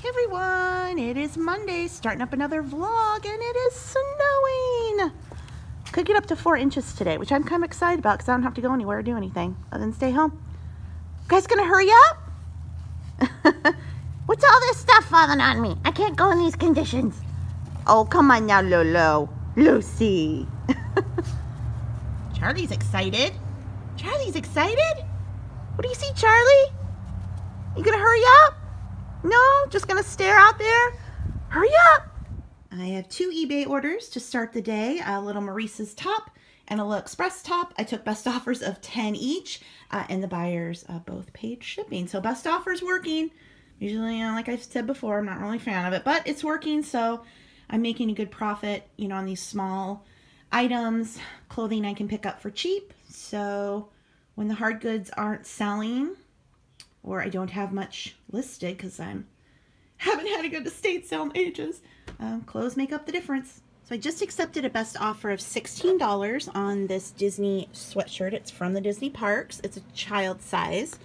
Hey everyone, it is Monday, starting up another vlog, and it is snowing. Could get up to 4 inches today, which I'm kind of excited about because I don't have to go anywhere or do anything other than stay home. You guys gonna hurry up? What's all this stuff falling on me? I can't go in these conditions. Oh, come on now, Lolo. Lucy. Charlie's excited. Charlie's excited? What do you see, Charlie? You gonna hurry up? No, just gonna stare out there? Hurry up! I have 2 eBay orders to start the day. A little Maurice's top and a little Express top. I took best offers of 10 each, and the buyers both paid shipping. So best offers working. Usually, like I've said before, I'm not really a fan of it, but it's working, so I'm making a good profit, you know, on these small items. Clothing I can pick up for cheap. So when the hard goods aren't selling, or I don't have much listed because haven't had a good estate sale in ages, clothes make up the difference. So I just accepted a best offer of $16 on this Disney sweatshirt. It's from the Disney parks. It's a child size,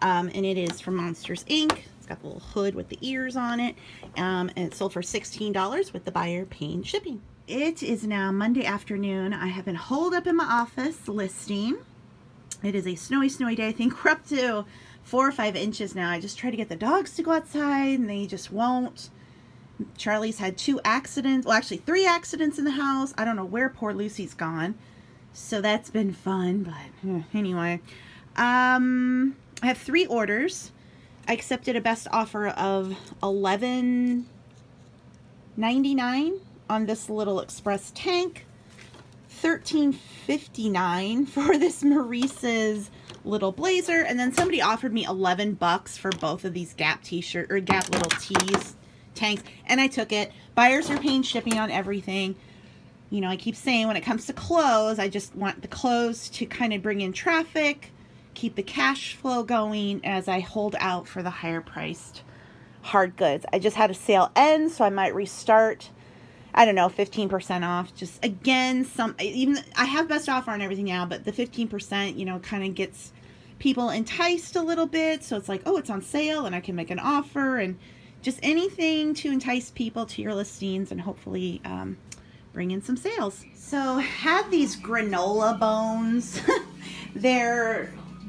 and it is from Monsters, Inc. It's got the little hood with the ears on it, and it sold for $16 with the buyer paying shipping. It is now Monday afternoon. I have been holed up in my office listing. It is a snowy, snowy day. I think we're up to 4 or 5 inches now. I just try to get the dogs to go outside and they just won't. Charlie's had 2 accidents. Well, actually 3 accidents in the house. I don't know where poor Lucy's gone. So that's been fun, but anyway. I have 3 orders. I accepted a best offer of $11.99 on this little Express tank. $13.59 for this Maurice's little blazer, and then somebody offered me $11 for both of these Gap t-shirt or Gap little tees tanks, and I took it. Buyers are paying shipping on everything. You know, I keep saying when it comes to clothes, I just want the clothes to kind of bring in traffic, keep the cash flow going as I hold out for the higher priced hard goods. I just had a sale end, so I might restart. I don't know, 15% off. Just again, even I have best offer on everything now, but the 15%, you know, kind of gets people enticed a little bit. So it's like, oh, it's on sale and I can make an offer, and just anything to entice people to your listings and hopefully bring in some sales. So have these granola bones.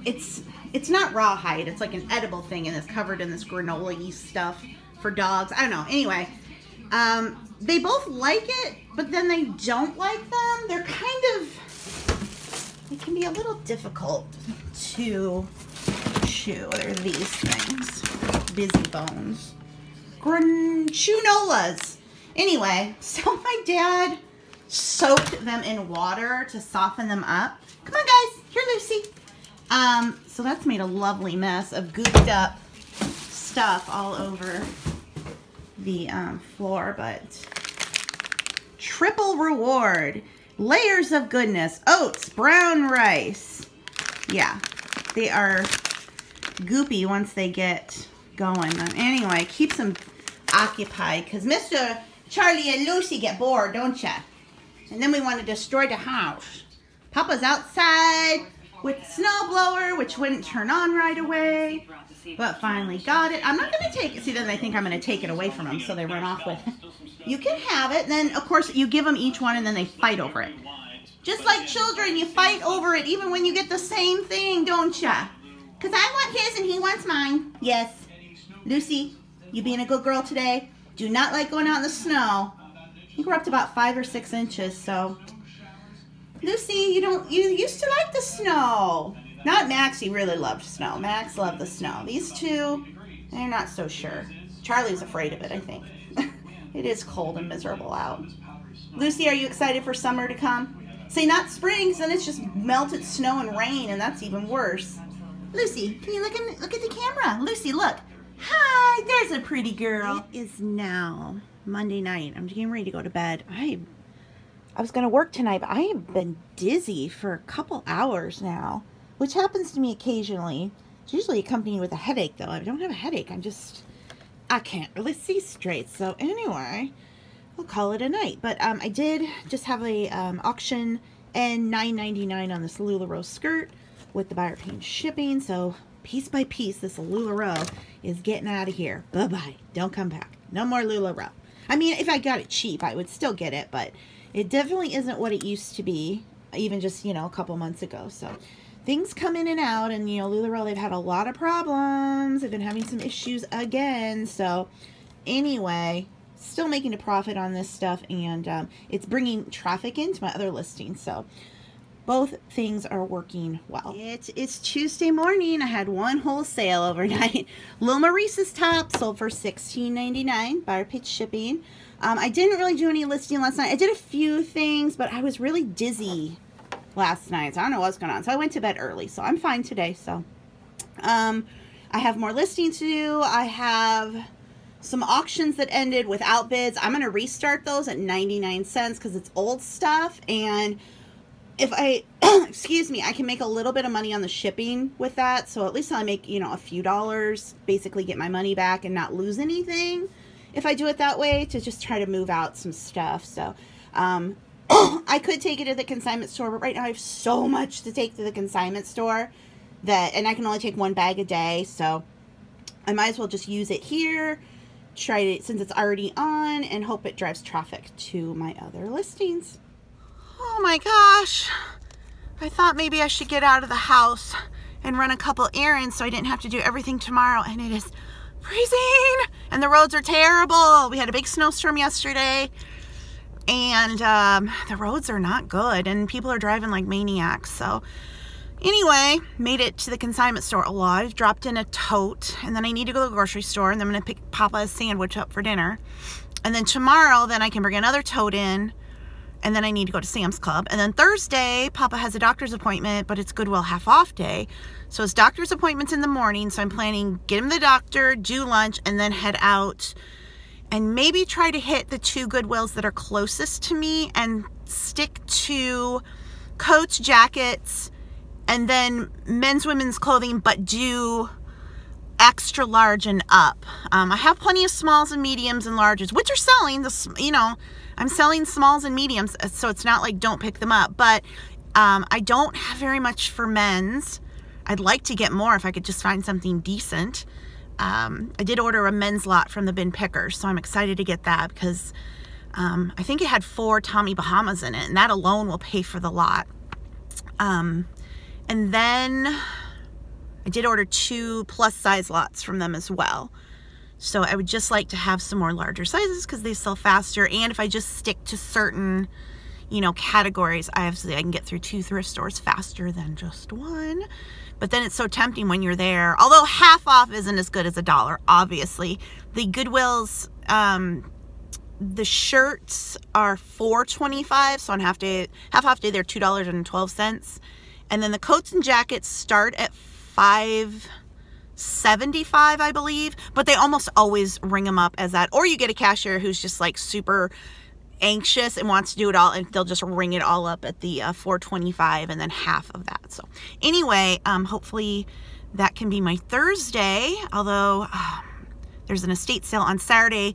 It's not rawhide. It's like an edible thing, and it's covered in this granola-y stuff for dogs. I don't know. Anyway. They both like it, but then they don't like them. They're they can be a little difficult to chew. They're these things. Busy bones. Chewnolas. Anyway, so my dad soaked them in water to soften them up. Come on, guys. Here, Lucy. So that's made a lovely mess of gooped up stuff all over the floor, but triple reward, layers of goodness, oats, brown rice. Yeah, they are goopy once they get going. Anyway, keeps them occupied because Mr. Charlie and Lucy get bored, don't ya? And then we want to destroy the house. Papa's outside with the snowblower, which wouldn't turn on right away. But finally got it. I'm not going to take it. See, then they think I'm going to take it away from them, so they run off with it. You can have it. And then, of course, you give them each one, and then they fight over it. Just like children, you fight over it, even when you get the same thing, don't ya? Because I want his and he wants mine. Yes. Lucy, you being a good girl today. Do not like going out in the snow. I think we're up to about 5 or 6 inches, so. Lucy, you used to like the snow. Not Max, he really loved snow. Max loved the snow. These two, they're not so sure. Charlie's afraid of it, I think. It is cold and miserable out. Lucy, are you excited for summer to come? Say not spring, then it's just melted snow and rain, and that's even worse. Lucy, can you look at the camera? Lucy, look. Hi, there's a pretty girl. It is now Monday night. I'm getting ready to go to bed. I was going to work tonight, but I have been dizzy for a couple hours now, which happens to me occasionally. It's usually accompanied with a headache, though. I don't have a headache. I can't really see straight. So anyway, we'll call it a night. But I did just have a auction and $9.99 on this LuLaRoe skirt with the buyer paying shipping. So piece by piece, this LuLaRoe is getting out of here. Bye-bye. Don't come back. No more LuLaRoe. I mean, if I got it cheap, I would still get it, but it definitely isn't what it used to be, even just, you know, a couple months ago. So things come in and out, and, you know, LuLaRoe, they've had a lot of problems. They've been having some issues again. So anyway, still making a profit on this stuff, and it's bringing traffic into my other listings. So both things are working well. It's Tuesday morning. I had one whole sale overnight. Lil Maurice's top sold for $16.99, buyer paid shipping. I didn't really do any listing last night. I did a few things, but I was really dizzy last night, so I don't know what's going on. So I went to bed early, so I'm fine today. So I have more listings to do. I have some auctions that ended without bids. I'm going to restart those at 99 cents because it's old stuff, and if I, excuse me, I can make a little bit of money on the shipping with that. So at least I'll make, you know, a few dollars, basically get my money back and not lose anything if I do it that way, to just try to move out some stuff. So I could take it to the consignment store, but right now I have so much to take to the consignment store and I can only take one bag a day. So I might as well just use it here, try it since it's already on, and hope it drives traffic to my other listings. Oh my gosh, I thought maybe I should get out of the house and run a couple errands so I didn't have to do everything tomorrow, and it is freezing and the roads are terrible. We had a big snowstorm yesterday, and the roads are not good, and people are driving like maniacs. So anyway, made it to the consignment store alive, dropped in a tote, and then I need to go to the grocery store, and then I'm gonna pick Papa a sandwich up for dinner, and then tomorrow then I can bring another tote in. And then I need to go to Sam's Club. And then Thursday, Papa has a doctor's appointment, but it's Goodwill half-off day. So his doctor's appointment's in the morning, so I'm planning get him the doctor, do lunch, and then head out and maybe try to hit the 2 Goodwills that are closest to me and stick to coats, jackets, and then men's, women's clothing, but do extra large and up. I have plenty of smalls and mediums and larges, which are selling. You know, I'm selling smalls and mediums, so it's not like don't pick them up. But I don't have very much for men's. I'd like to get more if I could just find something decent. I did order a men's lot from the bin pickers, so I'm excited to get that because I think it had 4 Tommy Bahamas in it, and that alone will pay for the lot. And then I did order 2 plus size lots from them as well. So I would just like to have some more larger sizes because they sell faster. And if I just stick to certain, you know, categories, I can get through 2 thrift stores faster than just 1. But then it's so tempting when you're there. Although half off isn't as good as $1, obviously. The Goodwills, the shirts are $4.25, so on half off day they're $2.12. And then the coats and jackets start at $5.75, I believe, but they almost always ring them up as that. Or you get a cashier who's just like super anxious and wants to do it all, and they'll just ring it all up at the $4.25 and then half of that. So anyway, hopefully that can be my Thursday, although there's an estate sale on Saturday,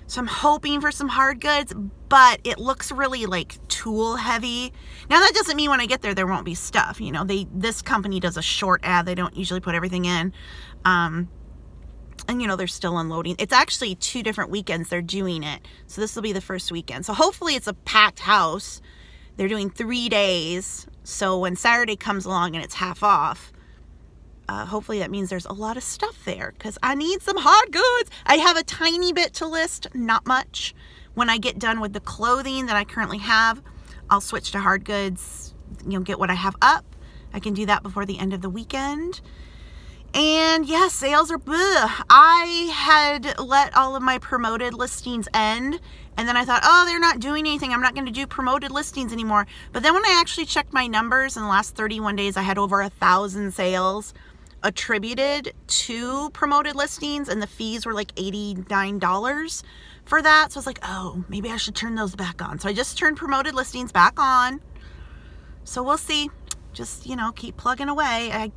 so I'm hoping for some hard goods, but it looks really like tool heavy. Now that doesn't mean when I get there won't be stuff. You know, this company does a short ad. They don't usually put everything in. And you know, they're still unloading. It's actually 2 different weekends they're doing it. So this will be the first weekend. So hopefully it's a packed house. They're doing 3 days. So when Saturday comes along and it's half off, hopefully that means there's a lot of stuff there because I need some hard goods. I have a tiny bit to list, not much. When I get done with the clothing that I currently have, I'll switch to hard goods, you know, get what I have up. I can do that before the end of the weekend. And yeah, sales are bleh. I had let all of my promoted listings end, and then I thought, oh, they're not doing anything. I'm not going to do promoted listings anymore. But then when I actually checked my numbers in the last 31 days, I had over 1,000 sales attributed to promoted listings, and the fees were like $89 for that. So I was like, oh, maybe I should turn those back on. So I just turned promoted listings back on. So we'll see. Just, you know, keep plugging away.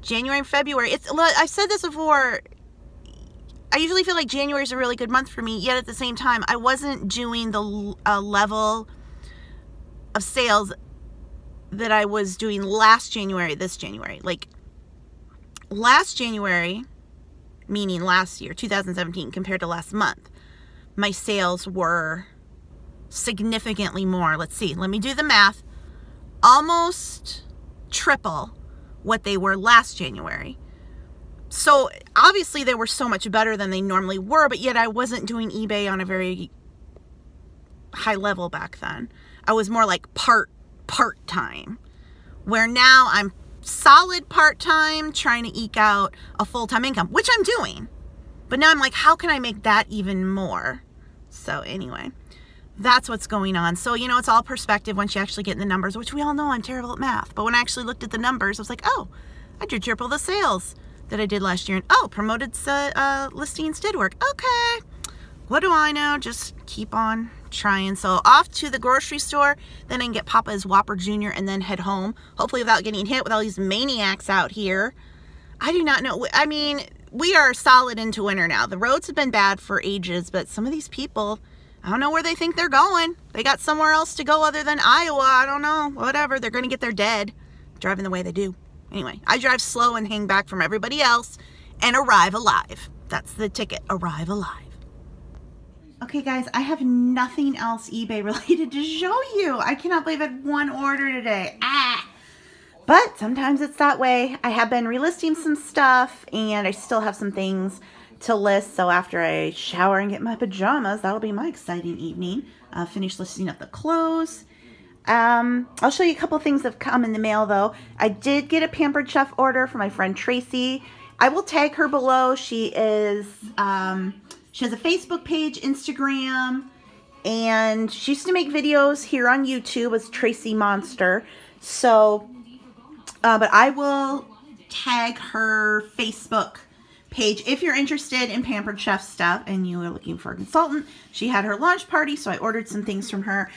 January and February, I've said this before, I usually feel like January is a really good month for me, yet at the same time, I wasn't doing the level of sales that I was doing last January, this January. Like, last January, meaning last year, 2017, compared to last month, my sales were significantly more. Let's see, let me do the math. Almost triple what they were last January. So obviously they were so much better than they normally were, but yet I wasn't doing eBay on a very high level back then. I was more like part-time, where now I'm solid part-time trying to eke out a full-time income, which I'm doing. But now I'm like, how can I make that even more? So anyway, that's what's going on. So, you know, it's all perspective once you actually get in the numbers, which we all know I'm terrible at math. But when I actually looked at the numbers, I was like, oh, I did triple the sales that I did last year. And oh, promoted listings did work. Okay, what do I know? Just keep on trying. So off to the grocery store, then I can get Papa's Whopper Jr. and then head home, hopefully without getting hit with all these maniacs out here. I do not know. I mean, we are solid into winter now. The roads have been bad for ages, but some of these people, I don't know where they think they're going. They got somewhere else to go other than Iowa. I don't know. Whatever. They're going to get there dead driving the way they do. Anyway, I drive slow and hang back from everybody else and arrive alive. That's the ticket. Arrive alive. Okay, guys, I have nothing else eBay related to show you. I cannot believe I had one order today. But sometimes it's that way. I have been relisting some stuff, and I still have some things to list. So after I shower and get my pajamas, that'll be my exciting evening. Finish listing up the clothes. I'll show you a couple things that have come in the mail, though. I did get a Pampered Chef order from my friend Tracy. I will tag her below. She has a Facebook page, Instagram, and she used to make videos here on YouTube as Tracy Monster. So, but I will tag her Facebook page if you're interested in Pampered Chef stuff and you are looking for a consultant. She had her launch party, so I ordered some things from her.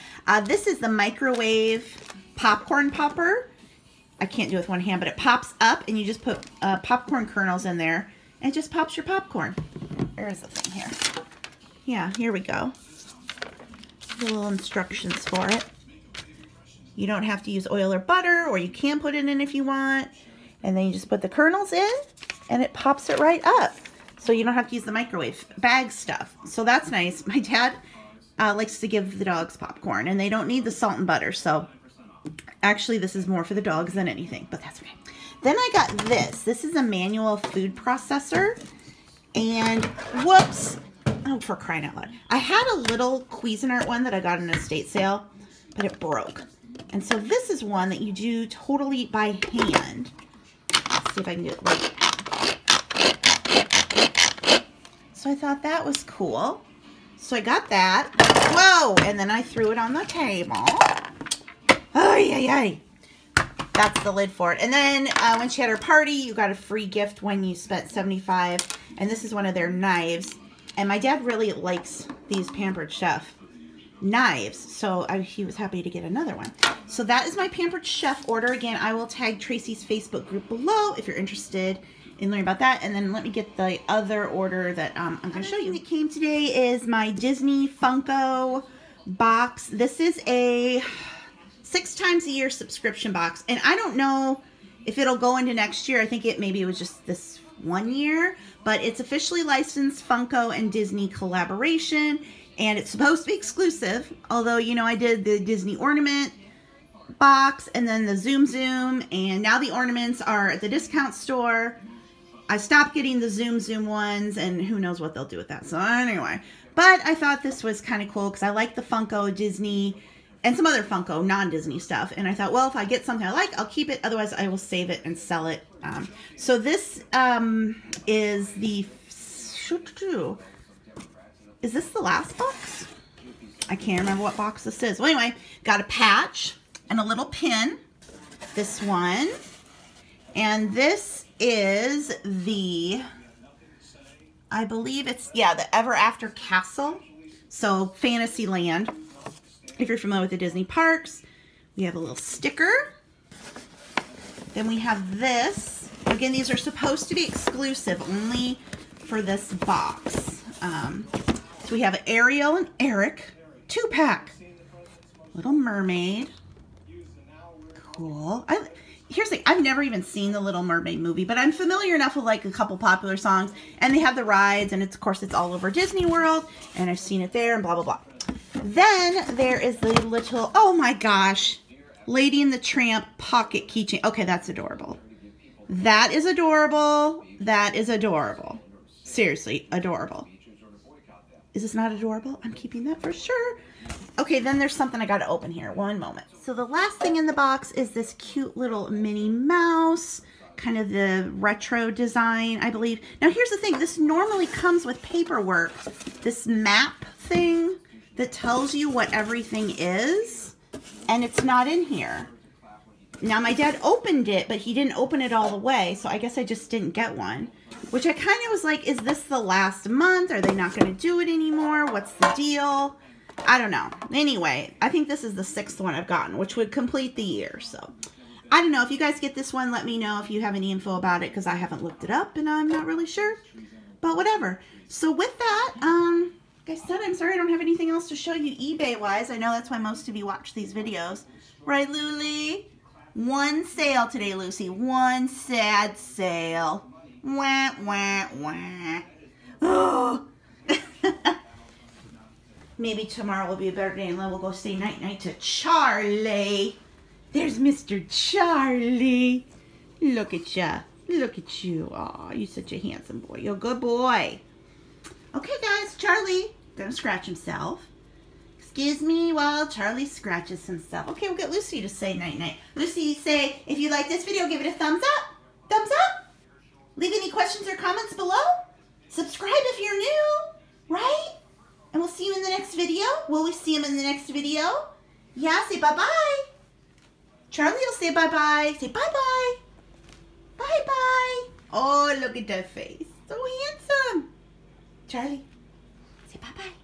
This is the microwave popcorn popper. I can't do it with one hand, but it pops up and you just put popcorn kernels in there and it just pops your popcorn. There's the thing here. Yeah, here we go. Little instructions for it. You don't have to use oil or butter, or you can put it in if you want. And then you just put the kernels in and it pops it right up. So you don't have to use the microwave bag stuff. So that's nice. My dad likes to give the dogs popcorn and they don't need the salt and butter. So actually this is more for the dogs than anything, but that's okay. Then I got this. This is a manual food processor. And whoops, oh, for crying out loud. I had a little Cuisinart one that I got in an estate sale, but it broke. And so this is one that you do totally by hand. Let's see if I can do it right. So I thought that was cool. So I got that. Whoa! And then I threw it on the table. Ay, ay, ay. That's the lid for it. And then when she had her party, you got a free gift when you spent $75. And this is one of their knives. And my dad really likes these Pampered Chef knives. So he was happy to get another one. So that is my Pampered Chef order. Again, I will tag Tracy's Facebook group below if you're interested in learning about that. And then let me get the other order that I'm going to show you. What came today is my Disney Funko box. This is a 6 times a year subscription box. And I don't know if it'll go into next year. I think maybe it was just this one year. But it's officially licensed Funko and Disney collaboration. And it's supposed to be exclusive. Although, you know, I did the Disney ornament box and then the Zoom Zoom. And now the ornaments are at the discount store. I stopped getting the Zoom ones. And who knows what they'll do with that. So anyway. But I thought this was kind of cool because I like the Funko, Disney, and some other Funko non-Disney stuff. And I thought, well, if I get something I like, I'll keep it. Otherwise, I will save it and sell it. So this is the... Is this the last box? I can't remember what box this is. Well, anyway, got a patch and a little pin. This one. And this is the... I believe it's... Yeah, the Ever After Castle. So, Fantasyland. If you're familiar with the Disney parks, we have a little sticker. Then we have this. Again, these are supposed to be exclusive only for this box. So we have Ariel and Eric 2-pack. Little Mermaid. Cool. here's the thing. I've never even seen the Little Mermaid movie, but I'm familiar enough with like a couple popular songs, and they have the rides, and it's, of course, it's all over Disney World, and I've seen it there, and blah, blah, blah. Then there is the little, oh my gosh, Lady and the Tramp pocket keychain. Okay, that's adorable. That is adorable. That is adorable. Seriously, adorable. Is this not adorable? I'm keeping that for sure. Okay, then there's something I got to open here. One moment. So the last thing in the box is this cute little Minnie Mouse, kind of the retro design, I believe. Now, here's the thing. This normally comes with paperwork, this map thing that tells you what everything is, and it's not in here. Now, my dad opened it, but he didn't open it all the way, so I guess I just didn't get one, which I kind of was like, is this the last month? Are they not going to do it anymore? What's the deal? I don't know. Anyway, I think this is the 6th one I've gotten, which would complete the year, so I don't know. If you guys get this one, let me know if you have any info about it, because I haven't looked it up, and I'm not really sure, but whatever. So with that, like I said, I'm sorry I don't have anything else to show you eBay-wise. I know that's why most of you watch these videos. Right, Lulie? One sale today, Lucy. One sad sale. Wah, wah, wah. Oh. Maybe tomorrow will be a better day and then we'll go say night-night to Charlie. There's Mr. Charlie. Look at ya. Look at you. Aw, you're such a handsome boy. You're a good boy. Okay, guys. Charlie gonna scratch himself. Excuse me while Charlie scratches himself. Okay, we'll get Lucy to say night-night. Lucy, say, if you like this video, give it a thumbs up. Thumbs up. Leave any questions or comments below. Subscribe if you're new, right? And we'll see you in the next video. Will we see him in the next video? Yeah, say bye-bye. Charlie will say bye-bye. Say bye-bye. Bye-bye. Oh, look at that face. So handsome. Charlie, say bye-bye.